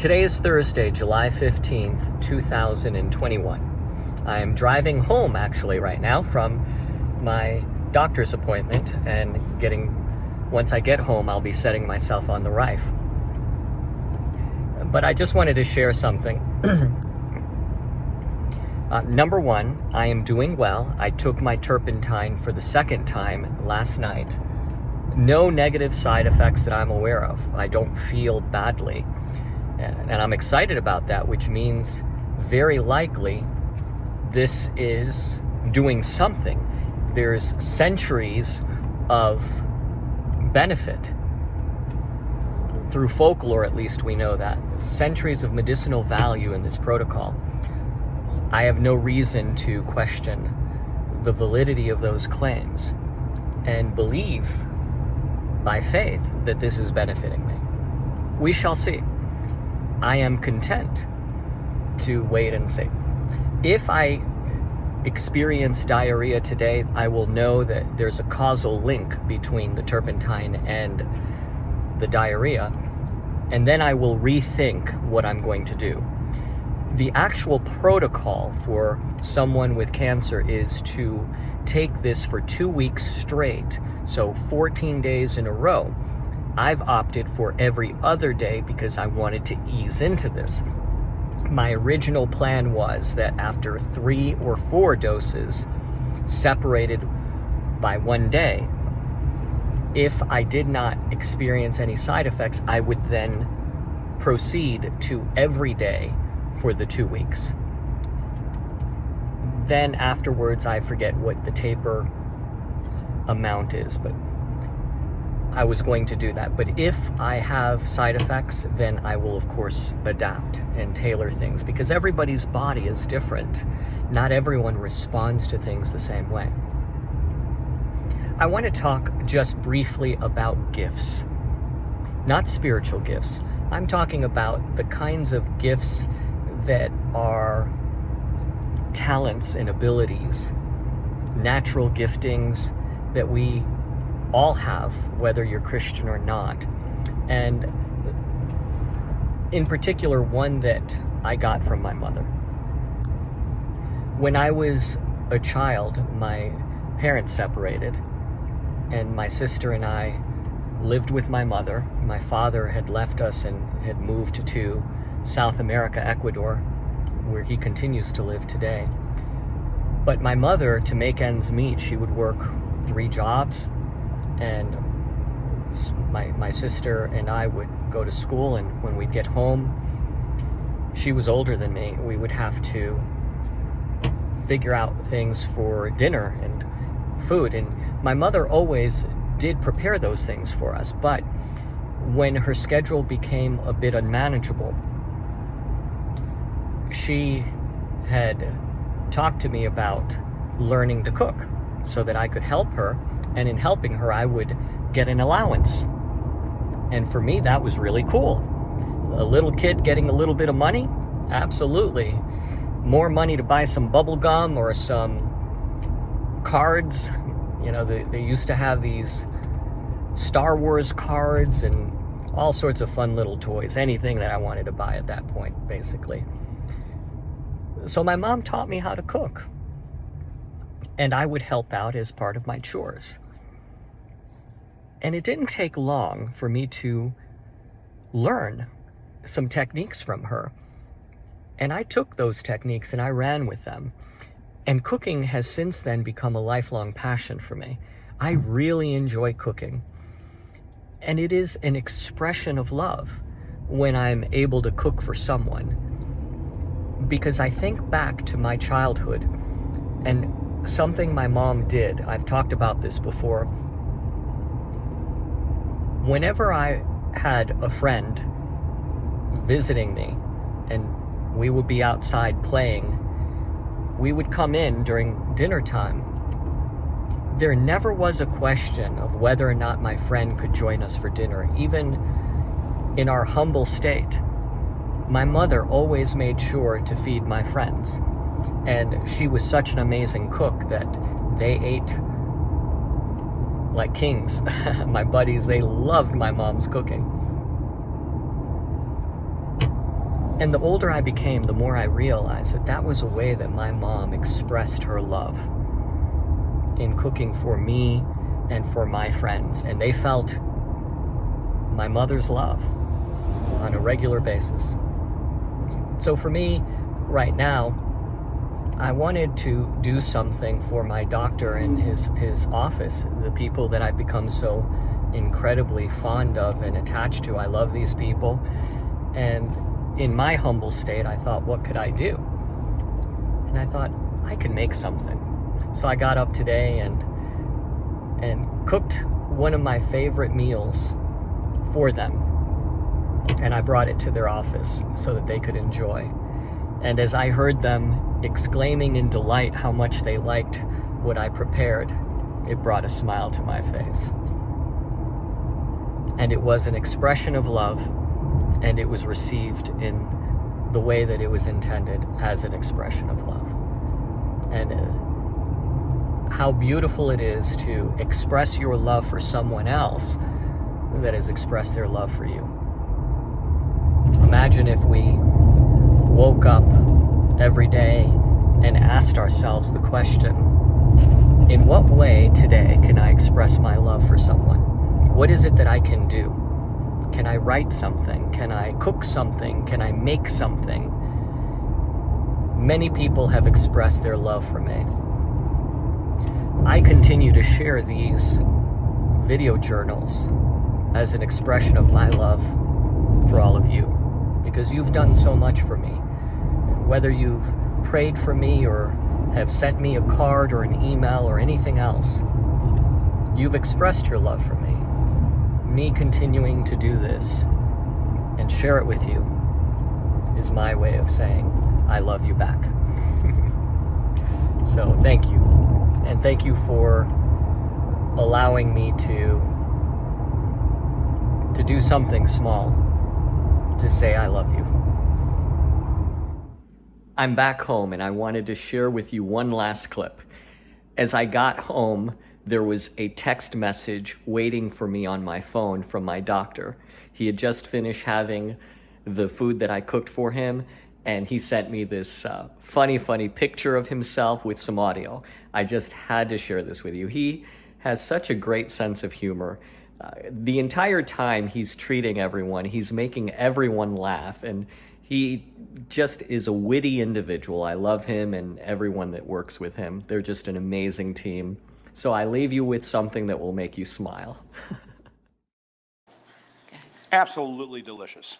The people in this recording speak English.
Today is Thursday, July 15th, 2021. I am driving home actually right now from my doctor's appointment and once I get home, I'll be setting myself on the Rife. But I just wanted to share something. Number one, I am doing well. I took my turpentine for the second time last night. No negative side effects that I'm aware of. I don't feel badly. And I'm excited about that, which means very likely this is doing something. There's centuries of benefit. Through folklore, at least, we know that. Centuries of medicinal value in this protocol. I have no reason to question the validity of those claims and believe by faith that this is benefiting me. We shall see. I am content to wait and see. If I experience diarrhea today, I will know that there's a causal link between the turpentine and the diarrhea, and then I will rethink what I'm going to do. The actual protocol for someone with cancer is to take this for 2 weeks straight, so 14 days in a row. I've opted for every other day because I wanted to ease into this. My original plan was that after 3 or 4 doses separated by 1 day, if I did not experience any side effects, I would then proceed to every day for the 2 weeks. Then afterwards, I forget what the taper amount is, but I was going to do that. But if I have side effects, then I will, of course, adapt and tailor things because everybody's body is different. Not everyone responds to things the same way. I want to talk just briefly about gifts, not spiritual gifts. I'm talking about the kinds of gifts that are talents and abilities, natural giftings that we all have, whether you're Christian or not. And in particular, one that I got from my mother. When I was a child, my parents separated, and my sister and I lived with my mother. My father had left us and had moved to South America, Ecuador, where he continues to live today. But my mother, to make ends meet, she would work 3 jobs, and my sister and I would go to school, and when we'd get home, she was older than me, we would have to figure out things for dinner and food. And my mother always did prepare those things for us, but when her schedule became a bit unmanageable, she had talked to me about learning to cook so that I could help her, and in helping her I would get an allowance. And for me, that was really cool. A little kid getting a little bit of money? Absolutely. More money to buy some bubble gum or some cards. You know, they used to have these Star Wars cards and all sorts of fun little toys. Anything that I wanted to buy at that point, basically. So my mom taught me how to cook, and I would help out as part of my chores. And it didn't take long for me to learn some techniques from her. And I took those techniques and I ran with them. And cooking has since then become a lifelong passion for me. I really enjoy cooking. And it is an expression of love when I'm able to cook for someone. Because I think back to my childhood and something my mom did. I've talked about this before. Whenever I had a friend visiting me and we would be outside playing, we would come in during dinner time. There never was a question of whether or not my friend could join us for dinner, even in our humble state. My mother always made sure to feed my friends, and she was such an amazing cook that they ate like kings. My buddies, they loved my mom's cooking. And the older I became, the more I realized that that was a way that my mom expressed her love in cooking for me and for my friends. And they felt my mother's love on a regular basis. So for me, right now, I wanted to do something for my doctor and his office, the people that I've become so incredibly fond of and attached to. I love these people. And in my humble state, I thought, what could I do? And I thought, I can make something. So I got up today and cooked one of my favorite meals for them. And I brought it to their office so that they could enjoy. And as I heard them exclaiming in delight how much they liked what I prepared, it brought a smile to my face. And it was an expression of love, and it was received in the way that it was intended, as an expression of love. And how beautiful it is to express your love for someone else that has expressed their love for you. Imagine if we woke up every day and asked ourselves the question, in what way today can I express my love for someone? What is it that I can do? Can I write something? Can I cook something? Can I make something? Many people have expressed their love for me. I continue to share these video journals as an expression of my love for all of you, because you've done so much for me. Whether you've prayed for me or have sent me a card or an email or anything else, you've expressed your love for me. Me continuing to do this and share it with you is my way of saying I love you back. So thank you. And thank you for allowing me to do something small to say I love you. I'm back home and I wanted to share with you one last clip. As I got home, there was a text message waiting for me on my phone from my doctor. He had just finished having the food that I cooked for him, and he sent me this funny picture of himself with some audio. I just had to share this with you. He has such a great sense of humor. The entire time he's treating everyone, he's making everyone laugh, and he just is a witty individual. I love him and everyone that works with him. They're just an amazing team. So I leave you with something that will make you smile. Absolutely delicious.